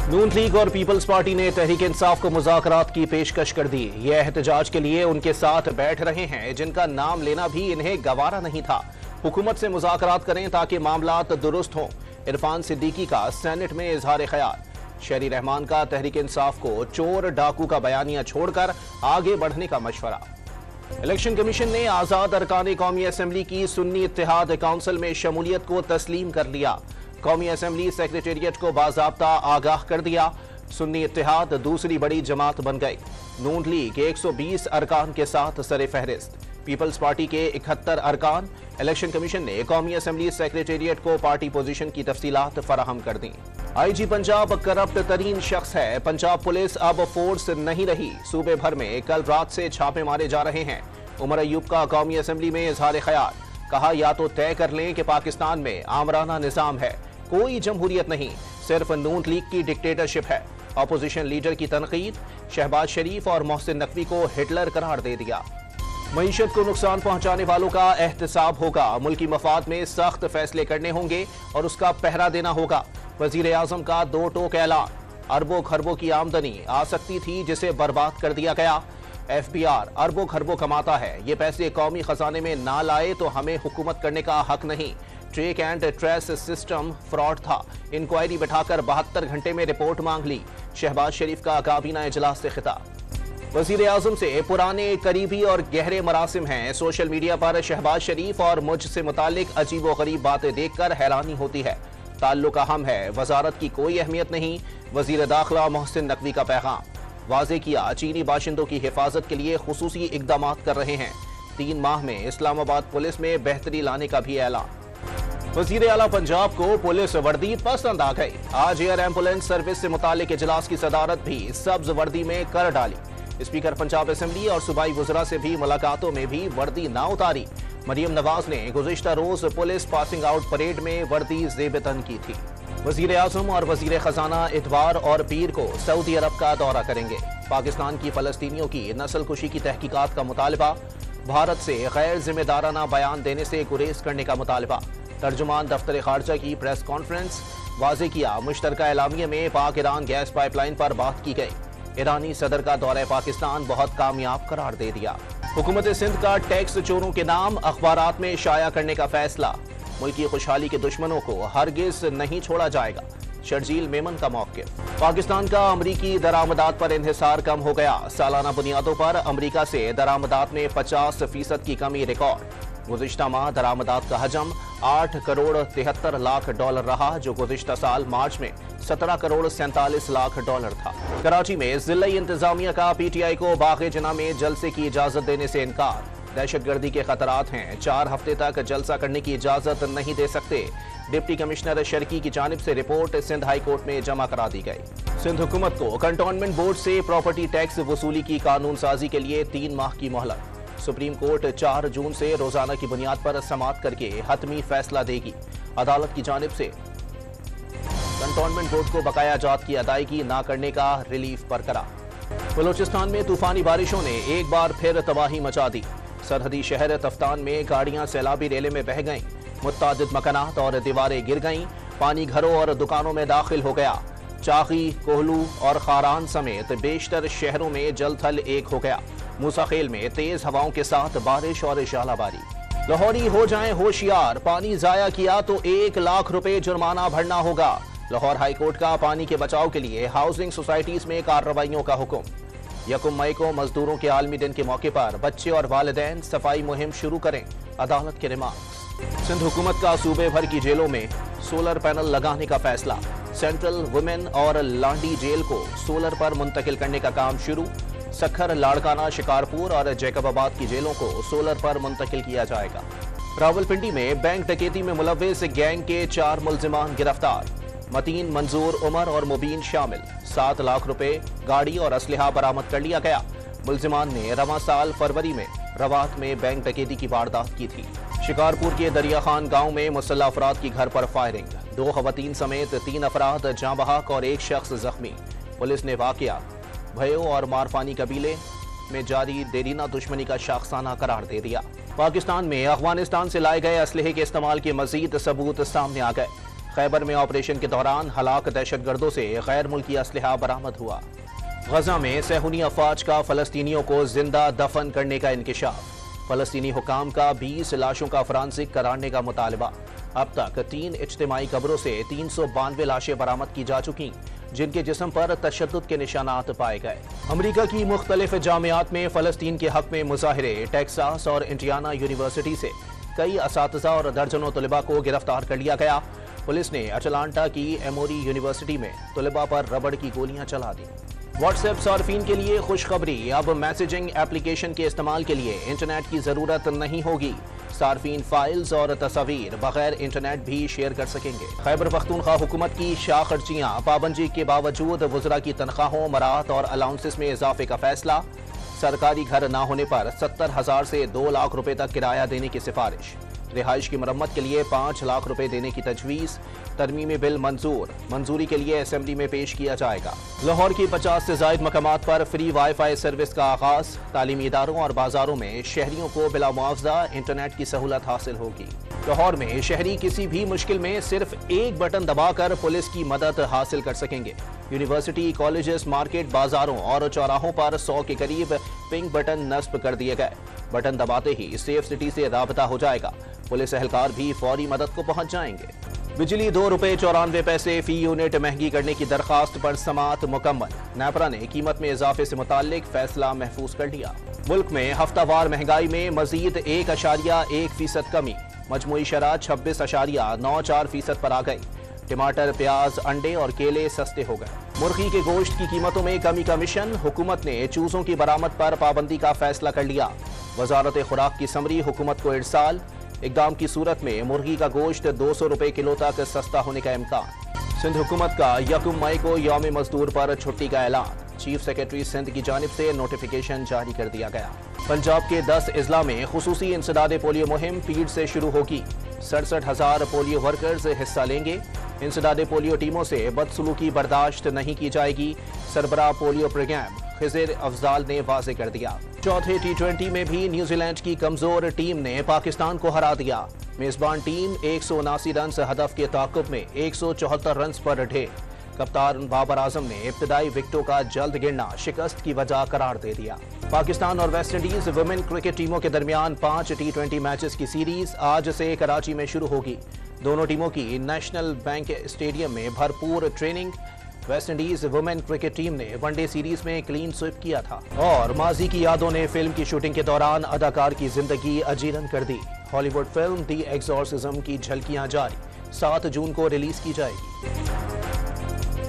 नून league और peoples party ने तहरीक इंसाफ को मुज़ाकरात की पेशकश कर दी। ये एहतजाज के लिए उनके साथ बैठ रहे हैं जिनका नाम लेना भी इन्हें गवारा नहीं था। हुकूमत से मुज़ाकरात करें ताकि मामलात दुरुस्त हों। इरफान सिद्दीकी का सेनेट में इजहार ख्याल। शहरी रहमान का तहरीक इंसाफ को चोर डाकू का बयानिया छोड़कर आगे बढ़ने का मशवरा। इलेक्शन कमीशन ने आज़ाद अरकान कौमी असम्बली की सुन्नी इत्तेहाद काउंसिल में शमूलियत को तस्लीम कर लिया। कौमी असम्बली सेक्रेटेरिएट को बाज़ाब्ता आगाह कर दिया। सुन्नी इत्तेहाद दूसरी बड़ी जमात बन गई। नून लीग 120 अरकान के साथ सरे फहरिस्त। पीपल्स पार्टी के 71 अरकान। इलेक्शन कमीशन ने कौमी असम्बली सेक्रेटेरिएट को पार्टी पोजीशन की तफसीलात फराहम कर दी। IG पंजाब करप्ट तरीन शख्स है। पंजाब पुलिस अब फोर्स नहीं रही। सूबे भर में कल रात से छापे मारे जा रहे हैं। उमर अयूब का कौमी असम्बली में इजहार ख्याल। कहा या तो तय कर लें कि पाकिस्तान में आमराना निजाम है, कोई जमहूरियत नहीं, सिर्फ नून लीग की डिक्टेटरशिप है। अपोजिशन लीडर की तनकीद। शहबाज शरीफ और मोहसिन नकवी को हिटलर करार दे दिया। मईशत को नुकसान पहुंचाने वालों का एहतसाब होगा। मुल्की मफाद में सख्त फैसले करने होंगे और उसका पहरा देना होगा। वजीर आजम का दो टोक ऐलान। अरबों खरबों की आमदनी आ सकती थी जिसे बर्बाद कर दिया गया। FBR अरबों खरबों कमाता है, ये पैसे कौमी खजाने में ना लाए तो हमें हुकूमत करने का हक नहीं। Track and trace system fraud था। इंक्वायरी बैठाकर 72 घंटे में रिपोर्ट मांग ली। शहबाज शरीफ का काबीना इजलास से खिताब। वजीर आजम से पुराने करीबी और गहरे मरासिम हैं। सोशल मीडिया पर शहबाज शरीफ और मुझसे मुतालिक अजीब व गरीब बातें देखकर हैरानी होती है। ताल्लुक अहम है, वजारत की कोई अहमियत नहीं। वजीर दाखिला मोहसिन नकवी का पैगाम। वाज़े किया चीनी बाशिंदों की हिफाजत के लिए खुसूसी इकदामात कर रहे हैं। 3 माह में इस्लामाबाद पुलिस में बेहतरी लाने का भी ऐलान। वजीर आला पंजाब को पुलिस वर्दी पसंद आ गई। आज एयर एम्बुलेंस सर्विस से मुतालिक इजलास की सदारत भी सब्ज वर्दी में कर डाली। स्पीकर पंजाब असेंबली और सूबाई वज़रा से भी मुलाकातों में भी वर्दी ना उतारी। मरियम नवाज ने गुज़िश्ता रोज पुलिस पासिंग आउट परेड में वर्दी ज़ेब-ए-तन की थी। वजीर आज़म और वजीर खजाना इतवार और पीर को सऊदी अरब का दौरा करेंगे। पाकिस्तान की फलस्तीनियों की नस्ल कुशी की तहकीकात का मुतालबा। भारत से गैर जिम्मेदाराना बयान देने से गुरेज करने का मुतालबा। तर्जुमान दफ्तर खारजा की प्रेस कॉन्फ्रेंस। वाज़े किया मुश्तरका एलामिया में पाक ईरान गैस पाइपलाइन पर बात की गई। ईरानी सदर का दौरा पाकिस्तान बहुत कामयाब करार दे दिया। हुकूमत सिंध का टैक्स चोरों के नाम अखबारात में शाया करने का फैसला। मुल्की खुशहाली के दुश्मनों को हरगिज नहीं छोड़ा जाएगा। शर्जील मेमन का मौक़िफ़। पाकिस्तान का अमरीकी दरामदात पर इन्हिसार कम हो गया। सालाना बुनियादों पर अमरीका से दरामदात में 50% की कमी रिकॉर्ड। गुज़िश्ता माह दरामदात का हजम 8 करोड़ 73 लाख डॉलर रहा, जो गुज़िश्ता साल मार्च में 17 करोड़ 47 लाख डॉलर था। कराची में ज़िला इंतजामिया का PTI को बाग़ जना में जलसे की इजाज़त देने से इनकार। दहशतगर्दी के खतरात हैं, 4 हफ्ते तक जलसा करने की इजाज़त नहीं दे सकते। डिप्टी कमिश्नर शर्की की जानिब से रिपोर्ट सिंध हाई कोर्ट में जमा करा दी गई। सिंध हुकूमत को कंटोनमेंट बोर्ड से प्रॉपर्टी टैक्स वसूली की कानून साजी के लिए 3 माह की मोहलत। सुप्रीम कोर्ट 4 जून से रोजाना की बुनियाद पर समाअत करके हतमी फैसला देगी। अदालत की जानिब से कंटोनमेंट बोर्ड को बकाया जात की अदायगी न करने का रिलीफ बरकरार। बलोचिस्तान में तूफानी बारिशों ने एक बार फिर तबाही मचा दी। सरहदी शहर तफ्तान में गाड़ियां सैलाबी रेले में बह गईं। मुत्तादिद मकानात और दीवारें गिर गईं। पानी घरों और दुकानों में दाखिल हो गया। चाकी, कोहलू और खारान समेत बेशतर शहरों में जल थल एक हो गया। मूसा खेल में तेज हवाओं के साथ बारिश और झालाबारी। लाहौरी हो जाएं होशियार, पानी जाया किया तो 1 लाख रुपए जुर्माना भरना होगा। लाहौर हाई कोर्ट का पानी के बचाव के लिए हाउसिंग सोसाइटीज में कार्रवाइयों का हुक्म। 1 मई को मजदूरों के आलमी दिन के मौके पर बच्चे और वालिदैन सफाई मुहिम शुरू करें। अदालत के रिमार्क्स। सिंध हुकूमत का सूबे भर की जेलों में सोलर पैनल लगाने का फैसला। सेंट्रल वुमेन और लांडी जेल को सोलर पर मुंतकिल करने का काम शुरू। सखर, लाड़काना, शिकारपुर और जैकबाबाद की जेलों को सोलर पर मुंतकिल किया जाएगा। रावलपिंडी में बैंक डकैती में मुलव्विस गैंग के 4 मुल्जिमान गिरफ्तार। मतीन, मंजूर, उमर और मुबीन शामिल। 7 लाख रुपए, गाड़ी और असलहा बरामद कर लिया गया। मुल्जिमान ने रवां साल फरवरी में रवात में बैंक डकैती की वारदात की थी। शिकारपुर के दरिया खान गांव में मुसल्लह अफराद की घर पर फायरिंग। 2 खवातीन समेत 3 अफराद जाँ बहक और 1 शख्स जख्मी। पुलिस ने वाकया भयो और मारफानी कबीले में जारी देरीना दुश्मनी का शाखसाना करार दे दिया। पाकिस्तान में अफगानिस्तान से लाए गए असलहे के इस्तेमाल के मजीद सबूत सामने आ गए। खैबर में ऑपरेशन के दौरान हलाक दहशतगर्दों से गैर मुल्की असलहा बरामद हुआ। गजा में सहूनी अफवाज का फलस्तीनियों को जिंदा दफन करने का इंकिशाफ। फलस्तीनी हुकाम का 20 लाशों का फॉरेंसिक कराने का मुतालबा। अब तक 3 इज्तिमाई कब्रों से 392 लाशें बरामद की जा चुकी, जिनके जिस्म पर तशद्दुद के निशानात पाए गए। अमरीका की मुख्तलिफ जामियात में फलस्तीन के हक में मुजाहिरे। टेक्सास और इंडियाना यूनिवर्सिटी से कई असातिज़ा और दर्जनों तलबा को गिरफ्तार कर लिया गया। पुलिस ने अटलांटा की एमोरी यूनिवर्सिटी में तलबा पर रबड़ की गोलियां चला दी। व्हाट्सएप सार्फिन के लिए खुशखबरी, अब मैसेजिंग एप्लीकेशन के इस्तेमाल के लिए इंटरनेट की जरूरत नहीं होगी। सार्फिन फाइल्स और तस्वीर बगैर इंटरनेट भी शेयर कर सकेंगे। खैबर पख्तूनख्वा हुकूमत की शाह खर्चियां पाबंदी के बावजूद वज़रा की तनख्वाहों, मराहत और अलाउंसेस में इजाफे का फैसला। सरकारी घर न होने पर 70,000 से 2 लाख रुपए तक किराया देने की सिफारिश। रिहाइश की मरम्मत के लिए 5 लाख रुपए देने की तजवीज़। तरमीमी बिल मंजूरी के लिए असेंबली में पेश किया जाएगा। लाहौर की 50 से ज़ायद मकामात पर फ्री वाईफाई सर्विस का आगाज। तालीमी इदारों और बाजारों में शहरियों को बिला मुआवजा इंटरनेट की सहूलत हासिल होगी। लाहौर में शहरी किसी भी मुश्किल में सिर्फ एक बटन दबाकर पुलिस की मदद हासिल कर सकेंगे। यूनिवर्सिटी, कॉलेजेस, मार्केट, बाजारों और चौराहों पर 100 के करीब पिंक बटन नस्ब कर दिए गए। बटन दबाते ही सेफ सिटी से राबता हो जाएगा। पुलिस एहलकार भी फौरी मदद को पहुंच जाएंगे। बिजली 2 रुपए 94 पैसे फी यूनिट महंगी करने की दरखास्त पर समाअत मुकम्मल। नेपरा ने कीमत में इजाफे से मुताल्लिक फैसला महफूज कर लिया। मुल्क में हफ्तावार महंगाई में मजीद 1.1% कमी। मजमूई शरह 26.94% पर आ गई। टमाटर, प्याज, अंडे और केले सस्ते हो गए। मुर्गी के गोश्त की कीमतों में कमी का मिशन। हुकूमत ने चूजों की बरामद पर पाबंदी का फैसला कर लिया। वजारत खुराक की समरी हुकूमत को इरसाल। इक़दाम की सूरत में मुर्गी का गोश्त 200 रुपए किलो तक सस्ता होने का इम्कान। सिंध हुकूमत का 1 मई को यौम मजदूर पर छुट्टी का ऐलान। चीफ सेक्रेटरी सिंध की जानिब से नोटिफिकेशन जारी कर दिया गया। पंजाब के 10 अजला में खुसूसी इंसदादे पोलियो मुहिम पीर से शुरू होगी। 67,000 पोलियो वर्कर्स हिस्सा लेंगे। इंसदादे पोलियो टीमों से बदसलूकी बर्दाश्त नहीं की जाएगी। सरबराह पोलियो प्रोग्राम खिज़र अफजाल ने वाज़े कर दिया। चौथे T20 में भी न्यूजीलैंड की कमजोर टीम ने पाकिस्तान को हरा दिया। मेजबान टीम 179 रन हदफ के ताक़ुब में 174 रन पर ढेर। कप्तान बाबर आजम ने इब्तदाई विकेटों का जल्द गिरना शिकस्त की वजह करार दे दिया। पाकिस्तान और वेस्ट इंडीज वुमेन क्रिकेट टीमों के दरमियान 5 T20 मैचेस की सीरीज आज से कराची में शुरू होगी। दोनों टीमों की नेशनल बैंक स्टेडियम में भरपूर training. West Indies women cricket team ने वनडे सीरीज में क्लीन स्वीप किया था। और माजी की यादों ने फिल्म की शूटिंग के दौरान अदाकार की जिंदगी अजीरन कर दी। हॉलीवुड फिल्म दी एक्सॉर्सिज्म की झलकियां जारी, 7 जून को रिलीज की जाएगी।